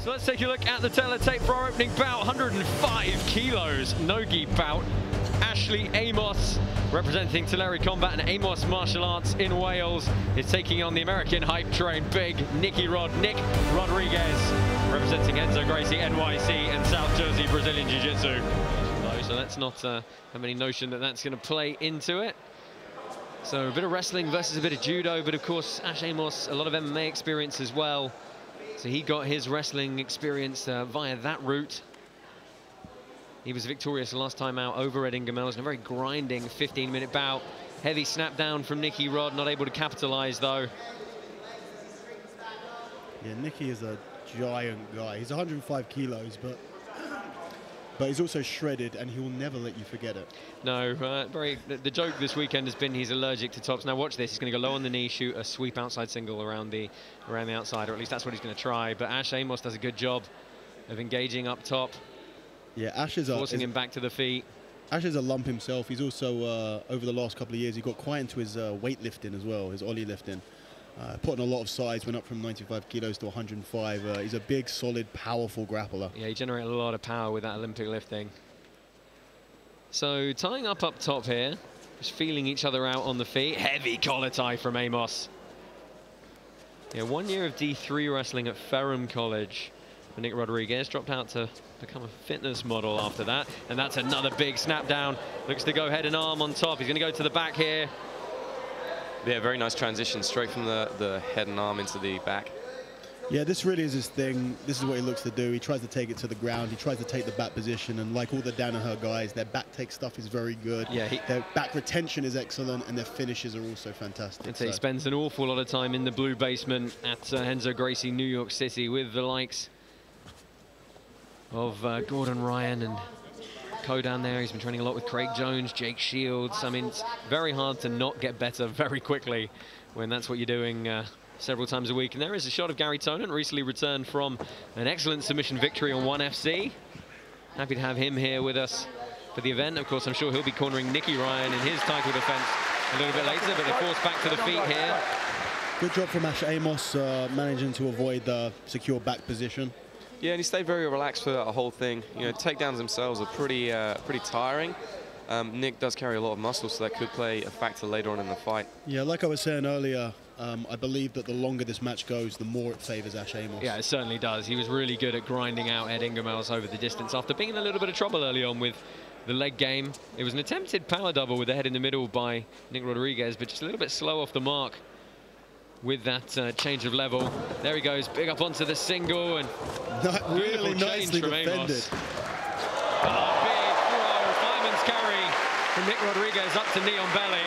So let's take a look at the teletape for our opening bout. 105 kilos, no-gi bout. Ashley Amos, representing Tulare Combat and Amos Martial Arts in Wales, is taking on the American hype train big Nicky Nicky Rodriguez, representing Enzo Gracie, NYC, and South Jersey Brazilian Jiu-Jitsu. So let's not have any notion that that's going to play into it. So a bit of wrestling versus a bit of judo, but of course Ash Amos, a lot of MMA experience as well. So he got his wrestling experience via that route. He was victorious the last time out over Ed Ingemels in a very grinding 15-minute bout. Heavy snap down from Nicky Rod, not able to capitalize though. Yeah, Nicky is a giant guy. He's 105 kilos, but he's also shredded, and he will never let you forget it. No, the joke this weekend has been he's allergic to tops. Now watch this, he's going to go low on the knee, shoot a sweep outside single around the outside, or at least that's what he's going to try. But Ash Amos does a good job of engaging up top. Yeah, Ash is forcing him back to the feet. Ash is a lump himself. He's also, over the last couple of years, he got quite into his weightlifting as well, his ollie lifting. Put on a lot of size, went up from 95 kilos to 105. He's a big, solid, powerful grappler. Yeah, he generated a lot of power with that Olympic lifting. So tying up top here, just feeling each other out on the feet. Heavy collar tie from Amos. Yeah, 1 year of D3 wrestling at Ferrum College for Nick Rodriguez. Dropped out to become a fitness model after that. And that's another big snap down. Looks to go head and arm on top. He's going to go to the back here. Yeah, very nice transition straight from the head and arm into the back. Yeah, this really is his thing. This is what he looks to do. He tries to take it to the ground. He tries to take the back position. And like all the Danaher guys, their back take stuff is very good. Yeah, their back retention is excellent, and their finishes are also fantastic. He spends an awful lot of time in the blue basement at Enzo Gracie, New York City, with the likes of Gordon Ryan and Co down there. He's been training a lot with Craig Jones, Jake Shields. I mean, it's very hard to not get better very quickly when that's what you're doing several times a week. And there is a shot of Gary Tonin, recently returned from an excellent submission victory on 1FC. Happy to have him here with us for the event. Of course, I'm sure he'll be cornering Nicky Ryan in his title defense a little bit later, but they're forced back to the feet here. Good job from Ash Amos, managing to avoid the secure back position. Yeah, and he stayed very relaxed for that whole thing. You know, takedowns themselves are pretty tiring. Nick does carry a lot of muscle, so that could play a factor later on in the fight. Yeah, like I was saying earlier, I believe that the longer this match goes, the more it favors Ash Amos. Yeah, it certainly does. He was really good at grinding out Ed Ingemels over the distance after being in a little bit of trouble early on with the leg game. It was an attempted power double with the head in the middle by Nick Rodriguez, but just a little bit slow off the mark with that change of level. There he goes, big up onto the single, and really nicely defended. Big throw, fireman's carry from Nick Rodriguez up to knee on belly.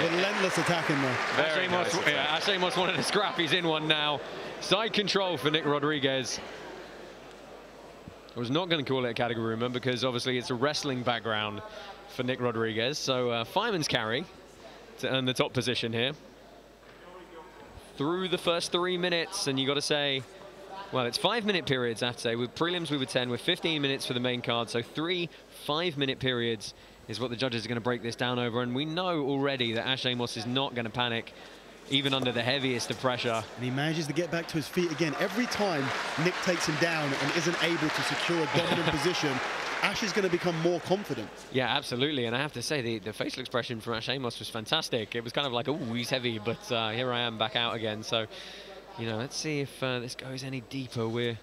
Relentless attacking there. Ash Amos wanted a scrap, he's in one now. Side control for Nick Rodriguez. I was not going to call it a category rumor because obviously it's a wrestling background for Nick Rodriguez. So fireman's carry to earn the top position here. Through the first 3 minutes, and you got to say, well, it's 5-minute periods, I have to say. With prelims, we were 10, with 15 minutes for the main card, so 3 5-minute periods is what the judges are going to break this down over, and we know already that Ash Amos is not going to panic, even under the heaviest of pressure. And he manages to get back to his feet again. Every time Nick takes him down and isn't able to secure a dominant position, Ash is going to become more confident. Yeah, absolutely. And I have to say, the facial expression from Ash Amos was fantastic. It was kind of like, oh, he's heavy, but here I am back out again. So, you know, let's see if this goes any deeper. We're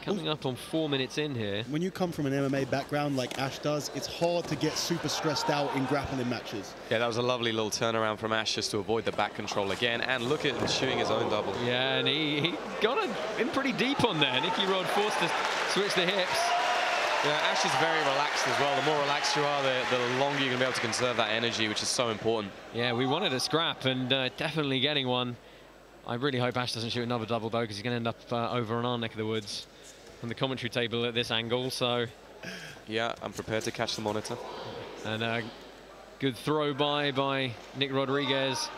coming up on 4 minutes in here. When you come from an MMA background like Ash does, it's hard to get super stressed out in grappling matches. Yeah, that was a lovely little turnaround from Ash just to avoid the back control again. And look at him shooting his own double. Yeah, and he got in pretty deep on there. Nicky Rod forced to switch the hips. Yeah, Ash is very relaxed as well. The more relaxed you are, the longer you're going to be able to conserve that energy, which is so important. Yeah, we wanted a scrap, and definitely getting one. I really hope Ash doesn't shoot another double, though, because he's going to end up over on our neck of the woods on the commentary table at this angle. So, yeah, I'm prepared to catch the monitor. And good throw by Nick Rodriguez.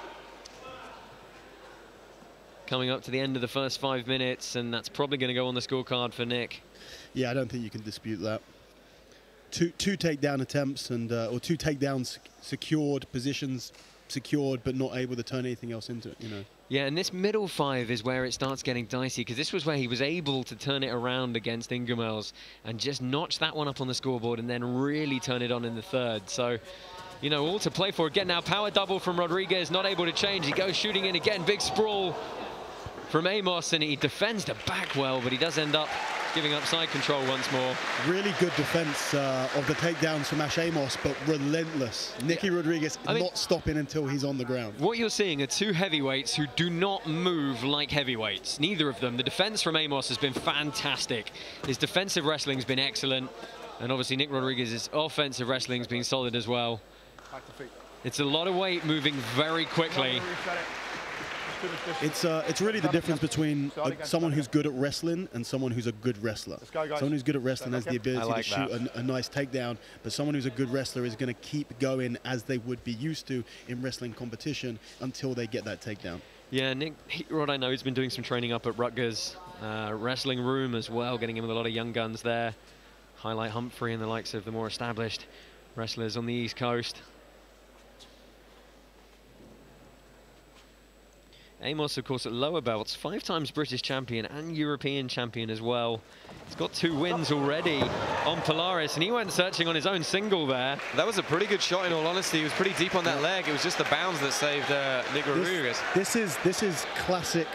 Coming up to the end of the first 5 minutes, and that's probably going to go on the scorecard for Nick. Yeah, I don't think you can dispute that. Two takedown attempts and or 2 takedowns secured positions secured but not able to turn anything else into it, you know. Yeah, and this middle 5 is where it starts getting dicey, because this was where he was able to turn it around against Ingemels and just notch that one up on the scoreboard and then really turn it on in the 3rd. So, you know, all to play for. Again, now power double from Rodriguez, not able to change. He goes shooting in again, big sprawl from Amos, and he defends the back well, but he does end up giving up side control once more. Really good defense of the takedowns from ASH Amos, but relentless. Nicky Rodriguez not stopping until he's on the ground. What you're seeing are 2 heavyweights who do not move like heavyweights. Neither of them. The defense from Amos has been fantastic. His defensive wrestling's been excellent. And obviously Nick Rodriguez's offensive wrestling's been solid as well. It's a lot of weight moving very quickly. It's really the difference between someone who's good at wrestling and someone who's a good wrestler. Someone who's good at wrestling has the ability to shoot a nice takedown, but someone who's a good wrestler is going to keep going as they would be used to in wrestling competition until they get that takedown. Yeah, Nicky Rod, I know, he's been doing some training up at Rutgers wrestling room as well, getting in with a lot of young guns there. Highlight Humphrey and the likes of the more established wrestlers on the East Coast. Amos, of course, at lower belts, 5 times British champion and European champion as well. He's got 2 wins already on Polaris, and he went searching on his own single there. That was a pretty good shot, in all honesty. He was pretty deep on that leg. It was just the bounds that saved Nick Rodriguez. This is classic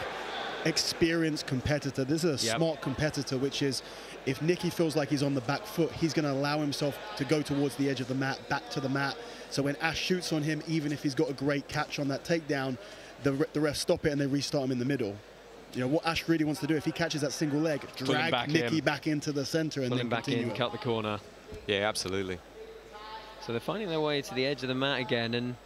experienced competitor. This is a smart competitor, which is, if Nicky feels like he's on the back foot, he's going to allow himself to go towards the edge of the mat, back to the mat. So when Ash shoots on him, even if he's got a great catch on that takedown, the refs stop it and they restart him in the middle. You know, what Ash really wants to do, if he catches that single leg, drag Nicky back into the center and then back continue in, cut the corner. Yeah, absolutely. So they're finding their way to the edge of the mat again, and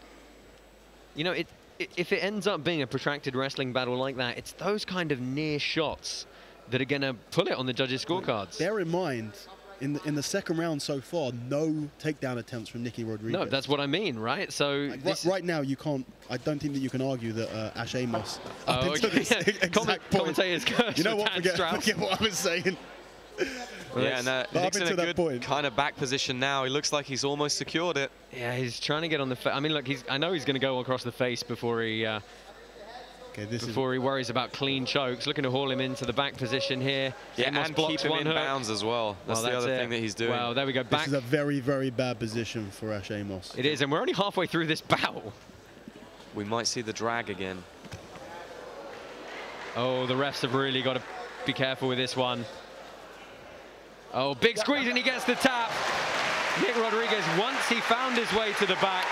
you know, if it ends up being a protracted wrestling battle like that, it's those kind of near shots that are going to pull it on the judges' scorecards. Bear in mind, in the second round so far, no takedown attempts from Nicky Rodriguez. No, that's what I mean, right? So right now, you can't. I don't think that you can argue that ASH Amos. Commentators curse. You know what? Forget what I was saying. Yeah, and Nick's in a good kind of back position now. He looks like he's almost secured it. Yeah, he's trying to get on the face. I mean, look, I know he's going to go across the face before he he worries about clean chokes. Looking to haul him into the back position here. Yeah, and keep him in bounds as well. That's the other thing that he's doing. Well, there we go. This is a very, very bad position for ASH Amos. It is, and we're only halfway through this bout. We might see the drag again. Oh, the refs have really got to be careful with this one. Oh, big squeeze, and he gets the tap. Nick Rodriguez, once he found his way to the back,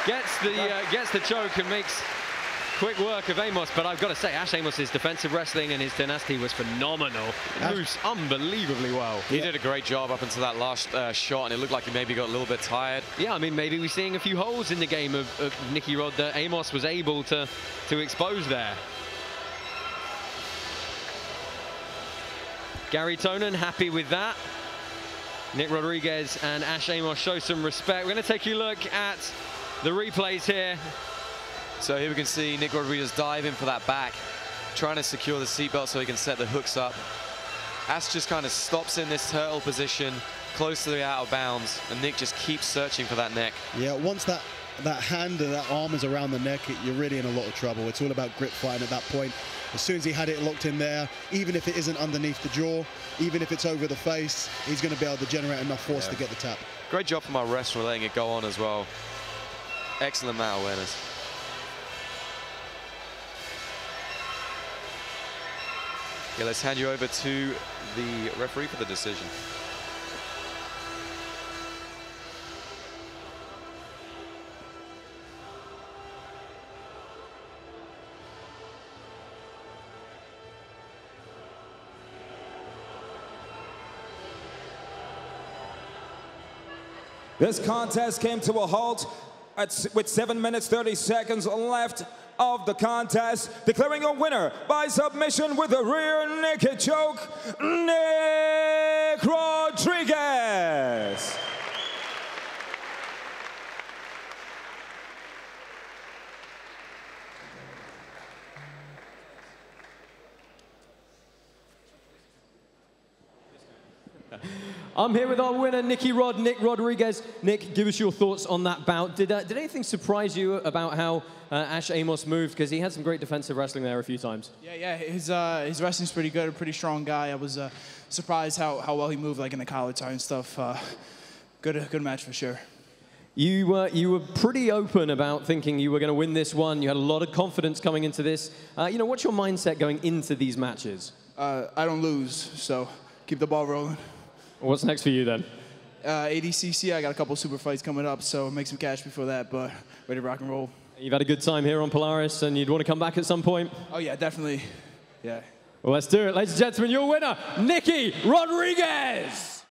gets the choke and makes quick work of Amos. But I've got to say, ASH Amos's defensive wrestling and his tenacity was phenomenal. Moves unbelievably well. He did a great job up until that last shot, and it looked like he maybe got a little bit tired. Yeah, I mean, maybe we're seeing a few holes in the game of Nicky Rod that Amos was able to expose there. Gary Tonin happy with that. Nick Rodriguez and ASH Amos show some respect. We're going to take a look at the replays here. So here we can see Nick Rodriguez dive in for that back, trying to secure the seatbelt so he can set the hooks up. Ash just kind of stops in this turtle position, close to the out of bounds, and Nick just keeps searching for that neck. Yeah, once that hand and that arm is around the neck, you're really in a lot of trouble. It's all about grip fighting at that point. As soon as he had it locked in there, even if it isn't underneath the jaw, even if it's over the face, he's going to be able to generate enough force to get the tap. Great job from our refs for letting it go on as well. Excellent mat awareness. Yeah, let's hand you over to the referee for the decision. This contest came to a halt with 7 minutes 30 seconds left of the contest, declaring a winner by submission with a rear naked choke, Nick Rodriguez. I'm here with our winner, Nicky Rodriguez. Nick, give us your thoughts on that bout. Did anything surprise you about how ASH Amos moved? Because he had some great defensive wrestling there a few times. Yeah, his wrestling's pretty good, a pretty strong guy. I was surprised how well he moved, like in the collar tie and stuff. Good match for sure. You were pretty open about thinking you were going to win this one. You had a lot of confidence coming into this. You know, what's your mindset going into these matches? I don't lose, so keep the ball rolling. What's next for you then? ADCC, I got a couple super fights coming up, so make some cash before that, but ready to rock and roll. You've had a good time here on Polaris, and you'd want to come back at some point? Oh yeah, definitely. Yeah. Well, let's do it. Ladies and gentlemen, your winner, Nicky Rodriguez!